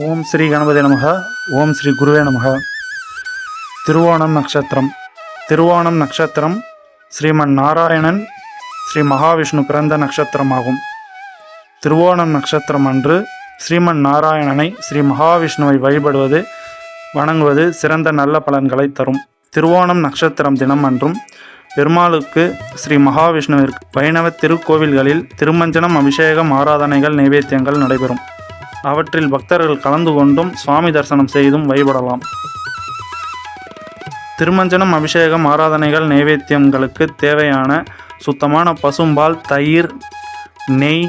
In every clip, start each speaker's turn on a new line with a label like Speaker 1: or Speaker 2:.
Speaker 1: ஓம் ஸ்ரீ கணபதி நமக. ஓம் ஸ்ரீ குருவே நமக. திருவோணம் நட்சத்திரம். திருவோணம் நட்சத்திரம் ஸ்ரீமன் நாராயணன் ஸ்ரீ மகாவிஷ்ணு பிறந்த நட்சத்திரமாகும். திருவோணம் நட்சத்திரம் அன்று ஸ்ரீமன் நாராயணனை ஸ்ரீ மகாவிஷ்ணுவை வழிபடுவது வணங்குவது சிறந்த நல்ல பலன்களை தரும். திருவோணம் நட்சத்திரம் தினம் அன்றும் பெருமாளுக்கு ஸ்ரீ மகாவிஷ்ணுவிற்கு வைணவ திருக்கோவில்களில் திருமஞ்சனம், அபிஷேகம், ஆராதனைகள், நைவேத்தியங்கள் நடைபெறும். அவற்றில் பக்தர்கள் கலந்து கொண்டும் சுவாமி தரிசனம் செய்தும் வழிபடலாம். திருமஞ்சனம், அபிஷேகம், ஆராதனைகள், நைவேத்தியங்களுக்கு தேவையான சுத்தமான பசும்பால், தயிர், நெய்,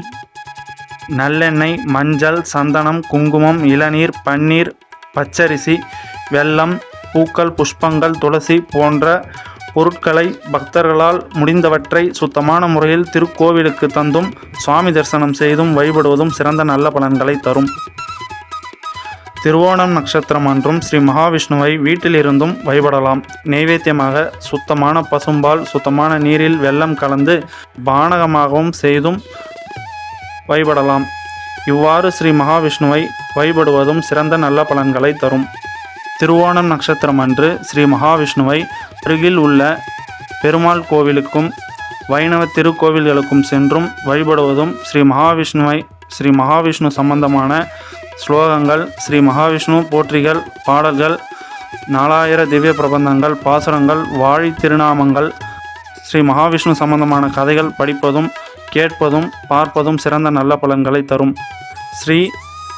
Speaker 1: நல்லெண்ணெய், மஞ்சள், சந்தனம், குங்குமம், இளநீர், பன்னீர், பச்சரிசி, வெல்லம், பூக்கள், புஷ்பங்கள், துளசி போன்ற பொருட்களை பக்தர்களால் முடிந்தவற்றை சுத்தமான முறையில் திருக்கோவிலுக்கு தந்தும் சுவாமி தரிசனம் செய்தும் வழிபடுவதும் சிறந்த நல்ல பலன்களை தரும். திருவோணம் நட்சத்திரம் அன்றும் ஸ்ரீ மகாவிஷ்ணுவை வீட்டிலிருந்தும் வழிபடலாம். நைவேத்தியமாக சுத்தமான பசும்பால் சுத்தமான நீரில் வெல்லம் கலந்து பானகமாகவும் செய்தும் வழிபடலாம். இவ்வாறு ஸ்ரீ மகாவிஷ்ணுவை வழிபடுவதும் சிறந்த நல்ல பலன்களை தரும். திருவோணம் நட்சத்திரம் அன்று ஸ்ரீ மகாவிஷ்ணுவை அருகில் உள்ள பெருமாள் கோவிலுக்கும் வைணவ திருக்கோவில்களுக்கும் சென்றும் வழிபடுவதும் ஸ்ரீ மகாவிஷ்ணு சம்பந்தமான ஸ்லோகங்கள், ஸ்ரீ மகாவிஷ்ணு போற்றிகள், பாடல்கள், 4000 திவ்ய பிரபந்தங்கள், பாசுரங்கள், வாழி திருநாமங்கள், ஸ்ரீ மகாவிஷ்ணு சம்பந்தமான கதைகள் படிப்பதும் கேட்பதும் பார்ப்பதும் சிறந்த நல்ல பலன்களை தரும். ஸ்ரீ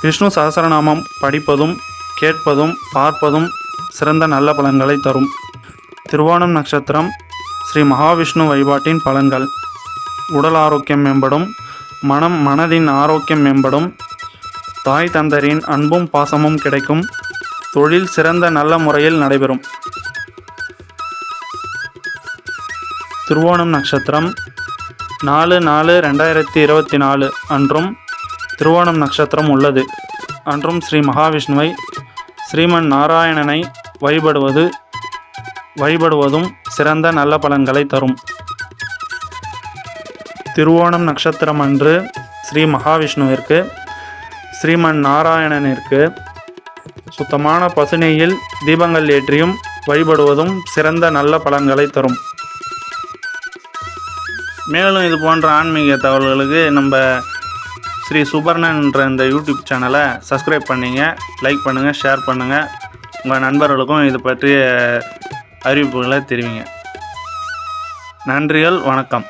Speaker 1: விஷ்ணு சகசரநாமம் படிப்பதும் கேட்பதும் பார்ப்பதும் சிறந்த நல்ல பலன்களை தரும். திருவோணம் நட்சத்திரம் ஸ்ரீ மகாவிஷ்ணு வழிபாட்டின் பலன்கள். உடல் ஆரோக்கியம் மேம்படும். மனதின் ஆரோக்கியம் மேம்படும். தாய் தந்தரின் அன்பும் பாசமும் கிடைக்கும். தொழில் சிறந்த நல்ல முறையில் நடைபெறும். திருவோணம் நட்சத்திரம் 4/4/2024 அன்றும் திருவோணம் நட்சத்திரம் உள்ளது. அன்றும் ஸ்ரீ மகாவிஷ்ணுவை ஸ்ரீமன் நாராயணனை வழிபடுவதும் சிறந்த நல்ல பலன்களை தரும். திருவோணம் நட்சத்திரம் அன்று ஸ்ரீ மகாவிஷ்ணுவிற்கு ஸ்ரீமன் நாராயணனிற்கு சுத்தமான பசுநெய்யில் தீபங்கள் ஏற்றியும் வழிபடுவதும் சிறந்த நல்ல பலன்களை தரும். மேலும் இது போன்ற ஆன்மீக தகவல்களுக்கு நம்ம ஸ்ரீ சுபர்ணன் என்ற இந்த யூடியூப் சேனலை சப்ஸ்கிரைப் பண்ணிங்க, லைக் பண்ணுங்கள், ஷேர் பண்ணுங்கள். உங்கள் நண்பர்களுக்கும் இது பற்றிய அறிவிப்புகளை தெரிவிங்க. நன்றிகள், வணக்கம்.